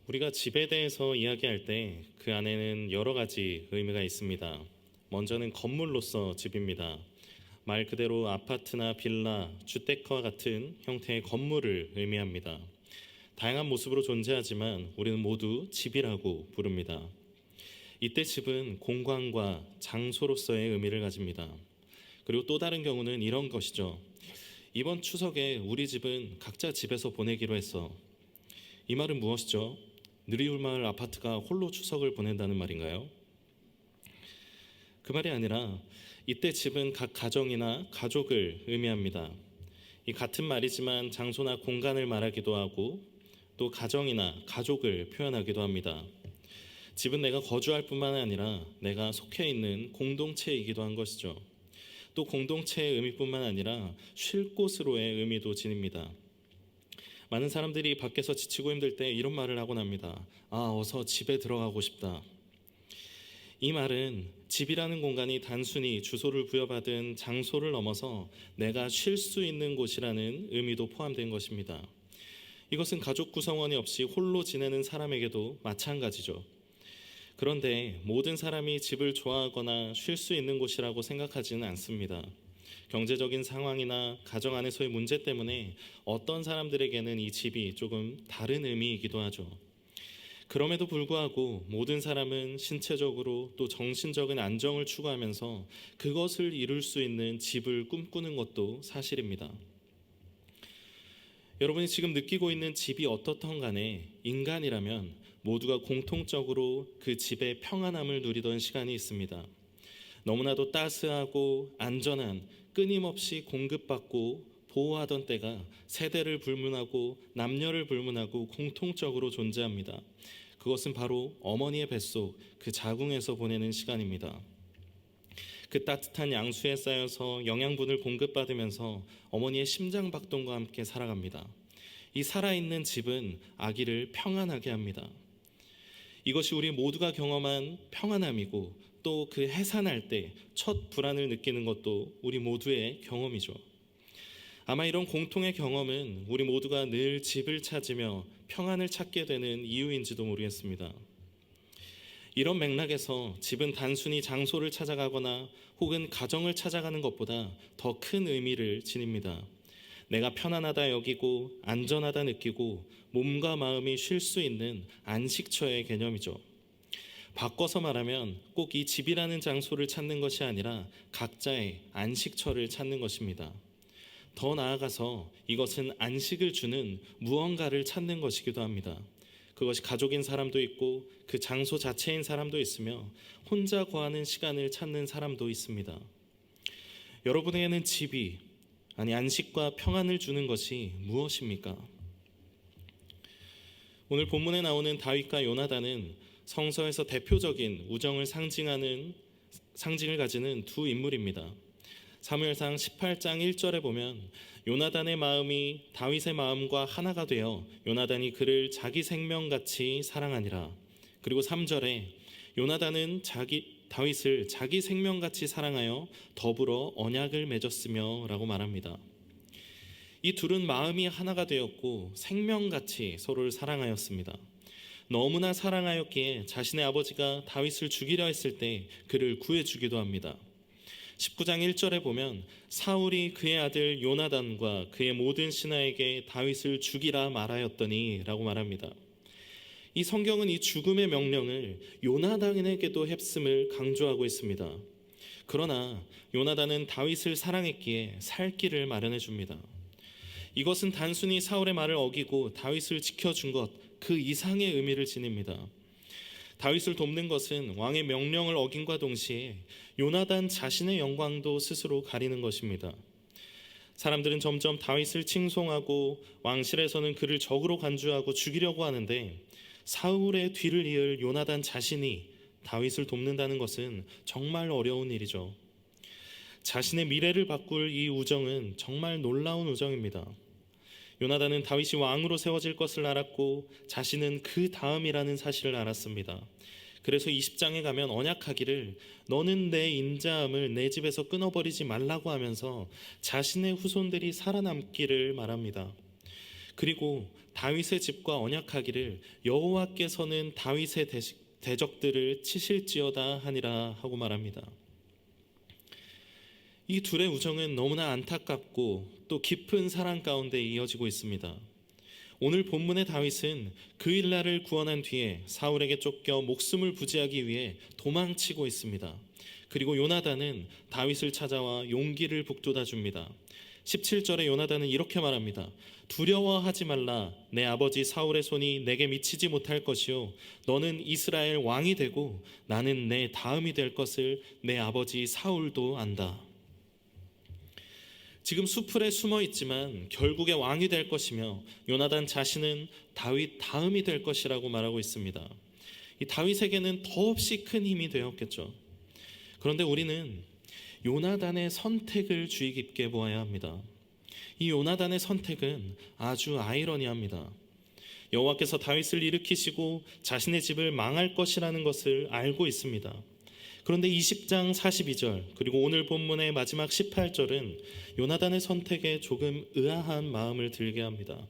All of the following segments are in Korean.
우리가 집에 대해서 이야기할 때 그 안에는 여러 가지 의미가 있습니다. 먼저는 건물로서 집입니다. 말 그대로 아파트나 빌라, 주택과 같은 형태의 건물을 의미합니다. 다양한 모습으로 존재하지만 우리는 모두 집이라고 부릅니다. 이때 집은 공간과 장소로서의 의미를 가집니다. 그리고 또 다른 경우는 이런 것이죠. 이번 추석에 우리 집은 각자 집에서 보내기로 했어. 이 말은 무엇이죠? 느리울마을 아파트가 홀로 추석을 보낸다는 말인가요? 그 말이 아니라 이때 집은 각 가정이나 가족을 의미합니다. 이 같은 말이지만 장소나 공간을 말하기도 하고 또 가정이나 가족을 표현하기도 합니다. 집은 내가 거주할 뿐만 아니라 내가 속해 있는 공동체이기도 한 것이죠. 또 공동체의 의미뿐만 아니라 쉴 곳으로의 의미도 지닙니다. 많은 사람들이 밖에서 지치고 힘들 때 이런 말을 하곤 합니다. 어서 집에 들어가고 싶다. 이 말은 집이라는 공간이 단순히 주소를 부여받은 장소를 넘어서 내가 쉴 수 있는 곳이라는 의미도 포함된 것입니다. 이것은 가족 구성원이 없이 홀로 지내는 사람에게도 마찬가지죠. 그런데 모든 사람이 집을 좋아하거나 쉴 수 있는 곳이라고 생각하지는 않습니다. 경제적인 상황이나 가정 안에서의 문제 때문에 어떤 사람들에게는 이 집이 조금 다른 의미이기도 하죠. 그럼에도 불구하고 모든 사람은 신체적으로 또 정신적인 안정을 추구하면서 그것을 이룰 수 있는 집을 꿈꾸는 것도 사실입니다. 여러분이 지금 느끼고 있는 집이 어떻든 간에 인간이라면 모두가 공통적으로 그 집의 평안함을 누리던 시간이 있습니다. 너무나도 따스하고 안전한, 끊임없이 공급받고 보호하던 때가 세대를 불문하고 남녀를 불문하고 공통적으로 존재합니다. 그것은 바로 어머니의 뱃속 그 자궁에서 보내는 시간입니다. 그 따뜻한 양수에 쌓여서 영양분을 공급받으면서 어머니의 심장박동과 함께 살아갑니다. 이 살아있는 집은 아기를 평안하게 합니다. 이것이 우리 모두가 경험한 평안함이고 또 그 해산할 때 첫 불안을 느끼는 것도 우리 모두의 경험이죠. 아마 이런 공통의 경험은 우리 모두가 늘 집을 찾으며 평안을 찾게 되는 이유인지도 모르겠습니다. 이런 맥락에서 집은 단순히 장소를 찾아가거나 혹은 가정을 찾아가는 것보다 더 큰 의미를 지닙니다. 내가 편안하다 여기고 안전하다 느끼고 몸과 마음이 쉴 수 있는 안식처의 개념이죠. 바꿔서 말하면 꼭 이 집이라는 장소를 찾는 것이 아니라 각자의 안식처를 찾는 것입니다. 더 나아가서 이것은 안식을 주는 무언가를 찾는 것이기도 합니다. 그것이 가족인 사람도 있고 그 장소 자체인 사람도 있으며 혼자 거하는 시간을 찾는 사람도 있습니다. 여러분에게는 집이 안식과 평안을 주는 것이 무엇입니까? 오늘 본문에 나오는 다윗과 요나단은 성서에서 대표적인 우정을 상징을 가지는 두 인물입니다. 사무엘상 18장 1절에 보면 요나단의 마음이 다윗의 마음과 하나가 되어 요나단이 그를 자기 생명같이 사랑하니라. 그리고 3절에 요나단은 다윗을 자기 생명같이 사랑하여 더불어 언약을 맺었으며 라고 말합니다. 이 둘은 마음이 하나가 되었고 생명같이 서로를 사랑하였습니다. 너무나 사랑하였기에 자신의 아버지가 다윗을 죽이려 했을 때 그를 구해주기도 합니다. 19장 1절에 보면 사울이 그의 아들 요나단과 그의 모든 신하에게 다윗을 죽이라 말하였더니 라고 말합니다. 이 성경은 이 죽음의 명령을 요나단에게도 했음을 강조하고 있습니다. 그러나 요나단은 다윗을 사랑했기에 살 길을 마련해 줍니다. 이것은 단순히 사울의 말을 어기고 다윗을 지켜준 것 그 이상의 의미를 지닙니다. 다윗을 돕는 것은 왕의 명령을 어김과 동시에 요나단 자신의 영광도 스스로 가리는 것입니다. 사람들은 점점 다윗을 칭송하고 왕실에서는 그를 적으로 간주하고 죽이려고 하는데 사울의 뒤를 이을 요나단 자신이 다윗을 돕는다는 것은 정말 어려운 일이죠. 자신의 미래를 바꿀 이 우정은 정말 놀라운 우정입니다. 요나단은 다윗이 왕으로 세워질 것을 알았고 자신은 그 다음이라는 사실을 알았습니다. 그래서 20장에 가면 언약하기를 너는 내 인자함을 내 집에서 끊어버리지 말라고 하면서 자신의 후손들이 살아남기를 말합니다. 그리고 다윗의 집과 언약하기를 여호와께서는 다윗의 대적들을 치실지어다 하니라 하고 말합니다. 이 둘의 우정은 너무나 안타깝고 또 깊은 사랑 가운데 이어지고 있습니다. 오늘 본문의 다윗은 그 일날을 구원한 뒤에 사울에게 쫓겨 목숨을 부지하기 위해 도망치고 있습니다. 그리고 요나단은 다윗을 찾아와 용기를 북돋아 줍니다. 17절에 요나단은 이렇게 말합니다. 두려워하지 말라. 내 아버지 사울의 손이 내게 미치지 못할 것이요 너는 이스라엘 왕이 되고 나는 내 다음이 될 것을 내 아버지 사울도 안다. 지금 수풀에 숨어 있지만 결국에 왕이 될 것이며 요나단 자신은 다윗 다음이 될 것이라고 말하고 있습니다. 이 다윗에게는 더없이 큰 힘이 되었겠죠. 그런데 우리는 요나단의 선택을 주의 깊게 보아야 합니다. 이 요나단의 선택은 아주 아이러니합니다. 여호와께서 다윗을 일으키시고 자신의 집을 망할 것이라는 것을 알고 있습니다. 그런데 20장 42절 그리고 오늘 본문의 마지막 18절은 요나단의 선택에 조금 의아한 마음을 들게 합니다.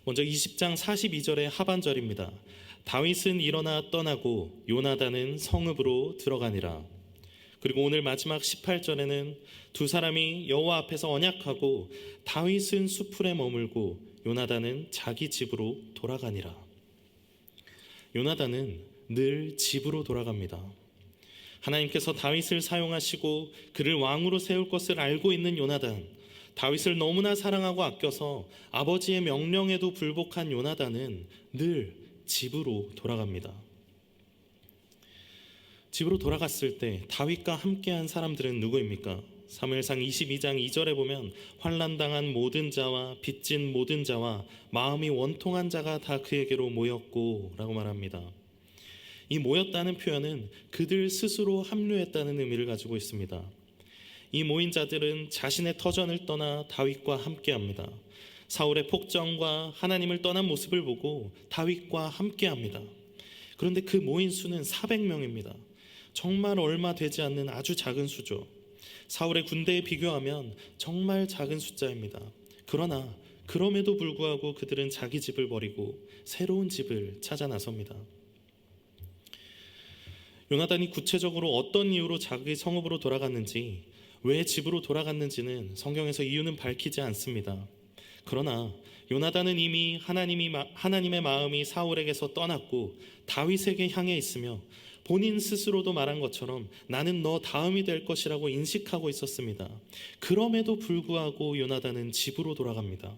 먼저 20장 42절의 하반절입니다. 다윗은 일어나 떠나고 요나단은 성읍으로 들어가니라. 그리고 오늘 마지막 18절에는 두 사람이 여호와 앞에서 언약하고 다윗은 수풀에 머물고 요나단은 자기 집으로 돌아가니라. 요나단은 늘 집으로 돌아갑니다. 하나님께서 다윗을 사용하시고 그를 왕으로 세울 것을 알고 있는 요나단, 다윗을 너무나 사랑하고 아껴서 아버지의 명령에도 불복한 요나단은 늘 집으로 돌아갑니다. 집으로 돌아갔을 때 다윗과 함께한 사람들은 누구입니까? 사무엘상 22장 2절에 보면 환난당한 모든 자와 빚진 모든 자와 마음이 원통한 자가 다 그에게로 모였고 라고 말합니다. 이 모였다는 표현은 그들 스스로 합류했다는 의미를 가지고 있습니다. 이 모인 자들은 자신의 터전을 떠나 다윗과 함께합니다. 사울의 폭정과 하나님을 떠난 모습을 보고 다윗과 함께합니다. 그런데 그 모인 수는 400명입니다. 정말 얼마 되지 않는 아주 작은 수죠. 사울의 군대에 비교하면 정말 작은 숫자입니다. 그러나 그럼에도 불구하고 그들은 자기 집을 버리고 새로운 집을 찾아 나섭니다. 요나단이 구체적으로 어떤 이유로 자기 성읍으로 돌아갔는지, 왜 집으로 돌아갔는지는 성경에서 이유는 밝히지 않습니다. 그러나 요나단은 이미 하나님의 마음이 사울에게서 떠났고 다윗에게 향해 있으며 본인 스스로도 말한 것처럼 나는 너 다음이 될 것이라고 인식하고 있었습니다. 그럼에도 불구하고 요나단은 집으로 돌아갑니다.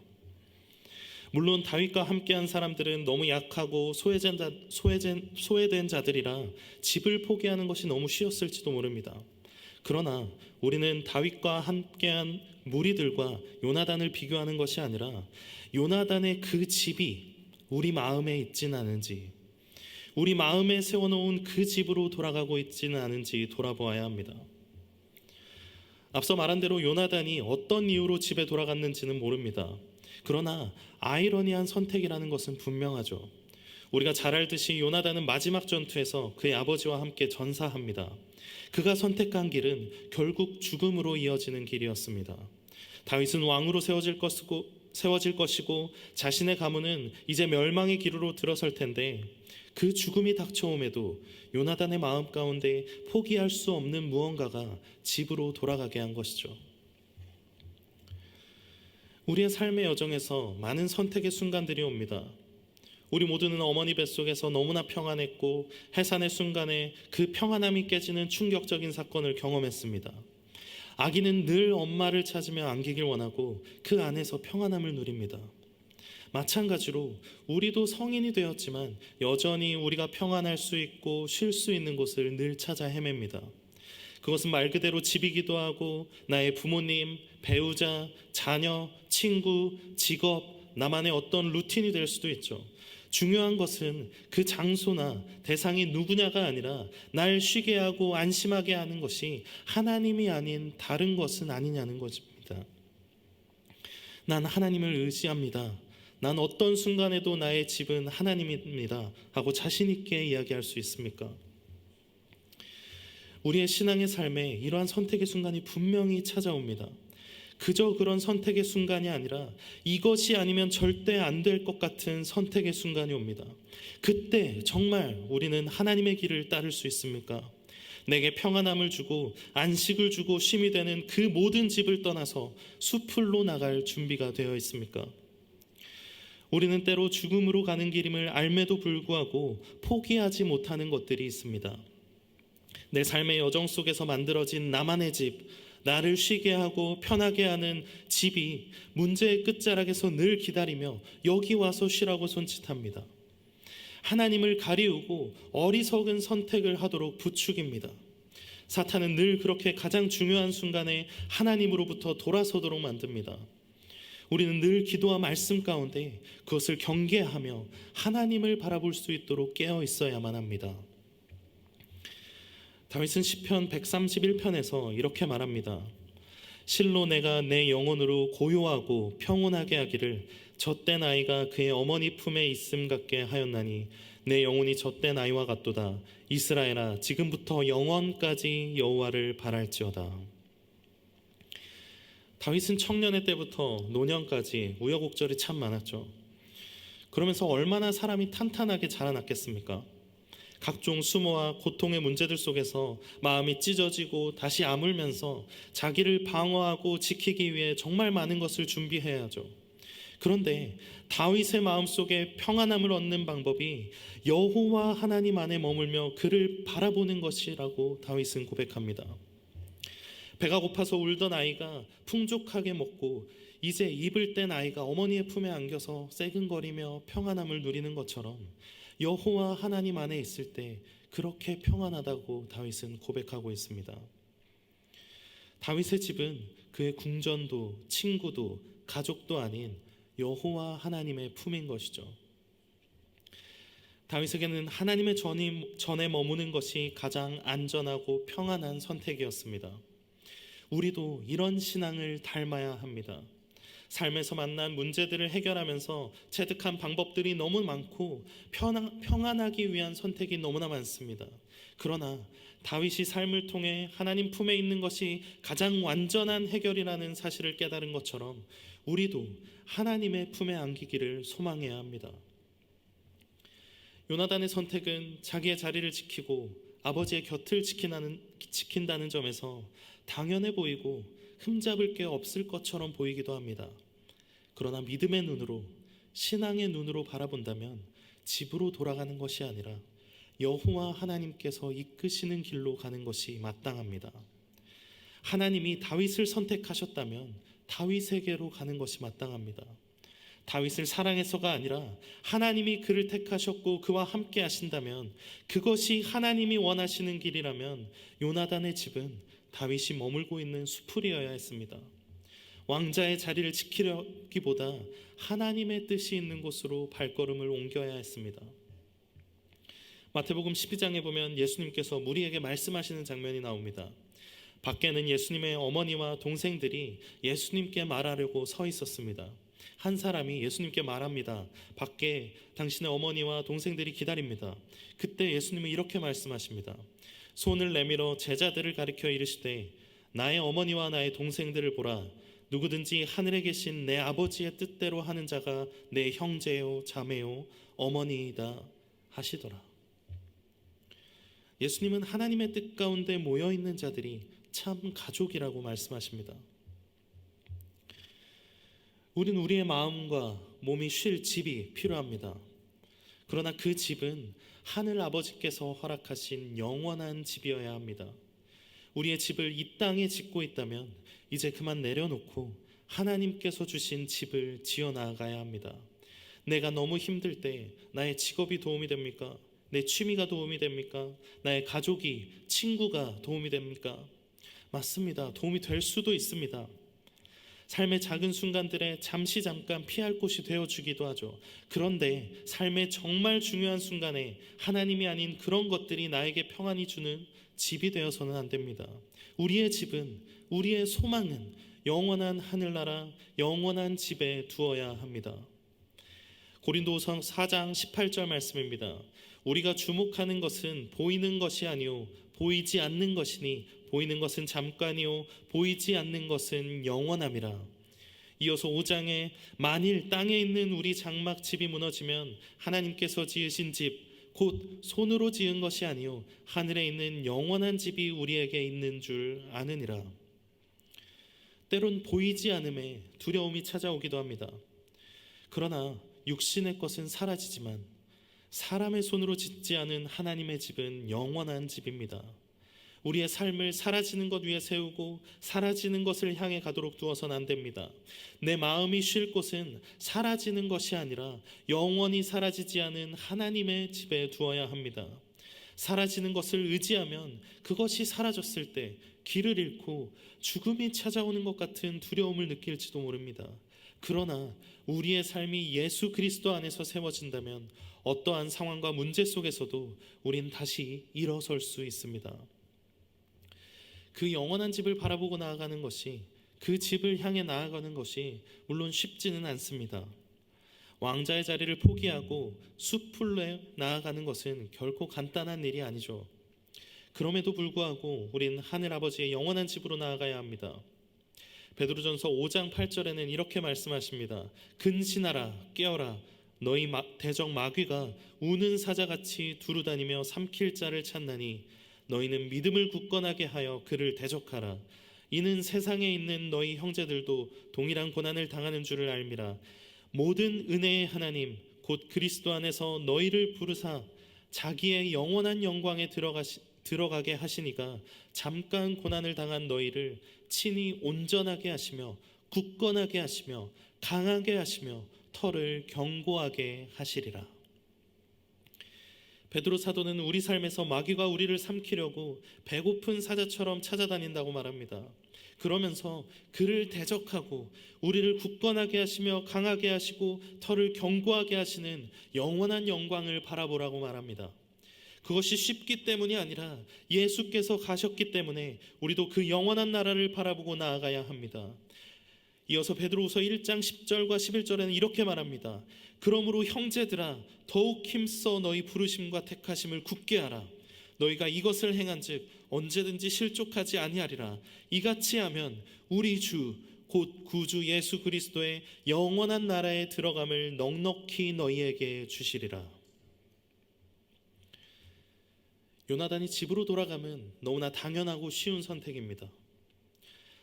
물론 다윗과 함께한 사람들은 너무 약하고 소외된 자들이라 집을 포기하는 것이 너무 쉬웠을지도 모릅니다. 그러나 우리는 다윗과 함께한 무리들과 요나단을 비교하는 것이 아니라 요나단의 그 집이 우리 마음에 있지는 않은지, 우리 마음에 세워놓은 그 집으로 돌아가고 있지는 않은지 돌아보아야 합니다. 앞서 말한 대로 요나단이 어떤 이유로 집에 돌아갔는지는 모릅니다. 그러나 아이러니한 선택이라는 것은 분명하죠. 우리가 잘 알듯이 요나단은 마지막 전투에서 그의 아버지와 함께 전사합니다. 그가 선택한 길은 결국 죽음으로 이어지는 길이었습니다. 다윗은 왕으로 세워질 것이고 자신의 가문은 이제 멸망의 길으로 들어설 텐데 그 죽음이 닥쳐옴에도 요나단의 마음 가운데 포기할 수 없는 무언가가 집으로 돌아가게 한 것이죠. 우리의 삶의 여정에서 많은 선택의 순간들이 옵니다. 우리 모두는 어머니 뱃속에서 너무나 평안했고 해산의 순간에 그 평안함이 깨지는 충격적인 사건을 경험했습니다. 아기는 늘 엄마를 찾으며 안기길 원하고 그 안에서 평안함을 누립니다. 마찬가지로 우리도 성인이 되었지만 여전히 우리가 평안할 수 있고 쉴 수 있는 곳을 늘 찾아 헤맵니다. 그것은 말 그대로 집이기도 하고 나의 부모님, 배우자, 자녀, 친구, 직업, 나만의 어떤 루틴이 될 수도 있죠. 중요한 것은 그 장소나 대상이 누구냐가 아니라 날 쉬게 하고 안심하게 하는 것이 하나님이 아닌 다른 것은 아니냐는 것입니다. 난 하나님을 의지합니다. 난 어떤 순간에도 나의 집은 하나님입니다 하고 자신 있게 이야기할 수 있습니까? 우리의 신앙의 삶에 이러한 선택의 순간이 분명히 찾아옵니다. 그저 그런 선택의 순간이 아니라 이것이 아니면 절대 안 될 것 같은 선택의 순간이 옵니다. 그때 정말 우리는 하나님의 길을 따를 수 있습니까? 내게 평안함을 주고 안식을 주고 쉼이 되는 그 모든 집을 떠나서 숲으로 나갈 준비가 되어 있습니까? 우리는 때로 죽음으로 가는 길임을 알매도 불구하고 포기하지 못하는 것들이 있습니다. 내 삶의 여정 속에서 만들어진 나만의 집, 나를 쉬게 하고 편하게 하는 집이 문제의 끝자락에서 늘 기다리며 여기 와서 쉬라고 손짓합니다. 하나님을 가리우고 어리석은 선택을 하도록 부추깁니다. 사탄은 늘 그렇게 가장 중요한 순간에 하나님으로부터 돌아서도록 만듭니다. 우리는 늘 기도와 말씀 가운데 그것을 경계하며 하나님을 바라볼 수 있도록 깨어 있어야만 합니다. 다윗은 시편 131편에서 이렇게 말합니다. 실로 내가 내 영혼으로 고요하고 평온하게 하기를 젖된 아이가 그의 어머니 품에 있음 같게 하였나니 내 영혼이 젖된 아이와 같도다. 이스라엘아 지금부터 영원까지 여호와를 바랄지어다. 다윗은 청년의 때부터 노년까지 우여곡절이 참 많았죠. 그러면서 얼마나 사람이 탄탄하게 자라났겠습니까? 각종 수모와 고통의 문제들 속에서 마음이 찢어지고 다시 아물면서 자기를 방어하고 지키기 위해 정말 많은 것을 준비해야죠. 그런데 다윗의 마음속에 평안함을 얻는 방법이 여호와 하나님 안에 머물며 그를 바라보는 것이라고 다윗은 고백합니다. 배가 고파서 울던 아이가 풍족하게 먹고 이제 입을 뗀 아이가 어머니의 품에 안겨서 새근거리며 평안함을 누리는 것처럼 여호와 하나님 안에 있을 때 그렇게 평안하다고 다윗은 고백하고 있습니다. 다윗의 집은 그의 궁전도 친구도 가족도 아닌 여호와 하나님의 품인 것이죠. 다윗에게는 하나님의 전에 머무는 것이 가장 안전하고 평안한 선택이었습니다. 우리도 이런 신앙을 닮아야 합니다. 삶에서 만난 문제들을 해결하면서 체득한 방법들이 너무 많고 평안하기 위한 선택이 너무나 많습니다. 그러나 다윗이 삶을 통해 하나님 품에 있는 것이 가장 완전한 해결이라는 사실을 깨달은 것처럼 우리도 하나님의 품에 안기기를 소망해야 합니다. 요나단의 선택은 자기의 자리를 지키고 아버지의 곁을 지킨다는 점에서 당연해 보이고 흠잡을 게 없을 것처럼 보이기도 합니다. 그러나 믿음의 눈으로, 신앙의 눈으로 바라본다면 집으로 돌아가는 것이 아니라 여호와 하나님께서 이끄시는 길로 가는 것이 마땅합니다. 하나님이 다윗을 선택하셨다면 다윗에게로 가는 것이 마땅합니다. 다윗을 사랑해서가 아니라 하나님이 그를 택하셨고 그와 함께 하신다면, 그것이 하나님이 원하시는 길이라면 요나단의 집은 다윗이 머물고 있는 수풀이어야 했습니다. 왕자의 자리를 지키려기보다 하나님의 뜻이 있는 곳으로 발걸음을 옮겨야 했습니다. 마태복음 12장에 보면 예수님께서 무리에게 말씀하시는 장면이 나옵니다. 밖에는 예수님의 어머니와 동생들이 예수님께 말하려고 서 있었습니다. 한 사람이 예수님께 말합니다. 밖에 당신의 어머니와 동생들이 기다립니다. 그때 예수님은 이렇게 말씀하십니다. 손을 내밀어 제자들을 가리켜 이르시되 나의 어머니와 나의 동생들을 보라. 누구든지 하늘에 계신 내 아버지의 뜻대로 하는 자가 내 형제요 자매요 어머니이다 하시더라. 예수님은 하나님의 뜻 가운데 모여있는 자들이 참 가족이라고 말씀하십니다. 우리는 우리의 마음과 몸이 쉴 집이 필요합니다. 그러나 그 집은 하늘 아버지께서 허락하신 영원한 집이어야 합니다. 우리의 집을 이 땅에 짓고 있다면 이제 그만 내려놓고 하나님께서 주신 집을 지어 나가야 합니다. 내가 너무 힘들 때 나의 직업이 도움이 됩니까? 내 취미가 도움이 됩니까? 나의 가족이, 친구가 도움이 됩니까? 맞습니다. 도움이 될 수도 있습니다. 삶의 작은 순간들에 잠깐 피할 곳이 되어주기도 하죠. 그런데 삶의 정말 중요한 순간에 하나님이 아닌 그런 것들이 나에게 평안이 주는 집이 되어서는 안 됩니다. 우리의 집은, 우리의 소망은 영원한 하늘나라, 영원한 집에 두어야 합니다. 고린도후서 4장 18절 말씀입니다. 우리가 주목하는 것은 보이는 것이 아니요 보이지 않는 것이니 보이는 것은 잠깐이요 보이지 않는 것은 영원함이라. 이어서 5장에 만일 땅에 있는 우리 장막 집이 무너지면 하나님께서 지으신 집 곧 손으로 지은 것이 아니요 하늘에 있는 영원한 집이 우리에게 있는 줄 아느니라. 때론 보이지 않음에 두려움이 찾아오기도 합니다. 그러나 육신의 것은 사라지지만 사람의 손으로 짓지 않은 하나님의 집은 영원한 집입니다. 우리의 삶을 사라지는 것 위에 세우고 사라지는 것을 향해 가도록 두어서는 안 됩니다. 내 마음이 쉴 곳은 사라지는 것이 아니라 영원히 사라지지 않은 하나님의 집에 두어야 합니다. 사라지는 것을 의지하면 그것이 사라졌을 때 길을 잃고 죽음이 찾아오는 것 같은 두려움을 느낄지도 모릅니다. 그러나 우리의 삶이 예수 그리스도 안에서 세워진다면 어떠한 상황과 문제 속에서도 우린 다시 일어설 수 있습니다. 그 영원한 집을 바라보고 나아가는 것이, 그 집을 향해 나아가는 것이 물론 쉽지는 않습니다. 왕자의 자리를 포기하고 숲풀로 나아가는 것은 결코 간단한 일이 아니죠. 그럼에도 불구하고 우린 하늘아버지의 영원한 집으로 나아가야 합니다. 베드로전서 5장 8절에는 이렇게 말씀하십니다. 근신하라 깨어라 너희 대적 마귀가 우는 사자같이 두루다니며 삼킬 자를 찾나니 너희는 믿음을 굳건하게 하여 그를 대적하라. 이는 세상에 있는 너희 형제들도 동일한 고난을 당하는 줄을 알미라. 모든 은혜의 하나님 곧 그리스도 안에서 너희를 부르사 자기의 영원한 영광에 들어가게 하시니가 잠깐 고난을 당한 너희를 친히 온전하게 하시며 굳건하게 하시며 강하게 하시며 터를 견고하게 하시리라. 베드로 사도는 우리 삶에서 마귀가 우리를 삼키려고 배고픈 사자처럼 찾아다닌다고 말합니다. 그러면서 그를 대적하고 우리를 굳건하게 하시며 강하게 하시고 터를 견고하게 하시는 영원한 영광을 바라보라고 말합니다. 그것이 쉽기 때문이 아니라 예수께서 가셨기 때문에 우리도 그 영원한 나라를 바라보고 나아가야 합니다. 이어서 베드로후서 1장 10절과 11절에는 이렇게 말합니다. 그러므로 형제들아 더욱 힘써 너희 부르심과 택하심을 굳게 하라. 너희가 이것을 행한즉 언제든지 실족하지 아니하리라. 이같이 하면 우리 주 곧 구주 예수 그리스도의 영원한 나라에 들어감을 넉넉히 너희에게 주시리라. 요나단이 집으로 돌아가면 너무나 당연하고 쉬운 선택입니다.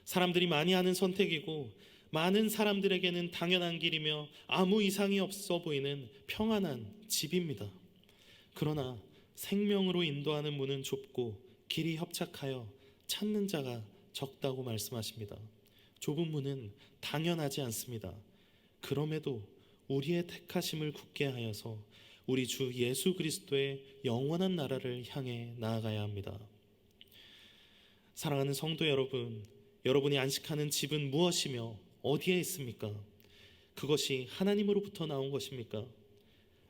사람들이 많이 하는 선택이고 많은 사람들에게는 당연한 길이며 아무 이상이 없어 보이는 평안한 집입니다. 그러나 생명으로 인도하는 문은 좁고 길이 협착하여 찾는 자가 적다고 말씀하십니다. 좁은 문은 당연하지 않습니다. 그럼에도 우리의 택하심을 굳게 하여서 우리 주 예수 그리스도의 영원한 나라를 향해 나아가야 합니다. 사랑하는 성도 여러분, 여러분이 안식하는 집은 무엇이며 어디에 있습니까? 그것이 하나님으로부터 나온 것입니까?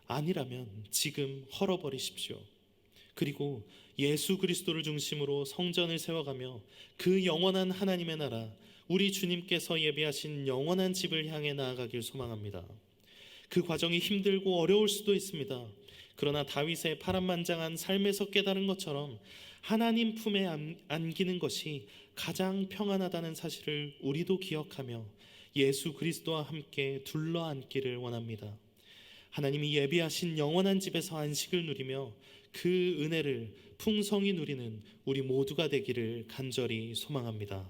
아니라면 지금 헐어버리십시오. 그리고 예수 그리스도를 중심으로 성전을 세워가며 그 영원한 하나님의 나라, 우리 주님께서 예비하신 영원한 집을 향해 나아가길 소망합니다. 그 과정이 힘들고 어려울 수도 있습니다. 그러나 다윗의 파란만장한 삶에서 깨달은 것처럼 하나님 품에 안기는 것이 가장 평안하다는 사실을 우리도 기억하며 예수 그리스도와 함께 둘러앉기를 원합니다. 하나님이 예비하신 영원한 집에서 안식을 누리며 그 은혜를 풍성히 누리는 우리 모두가 되기를 간절히 소망합니다.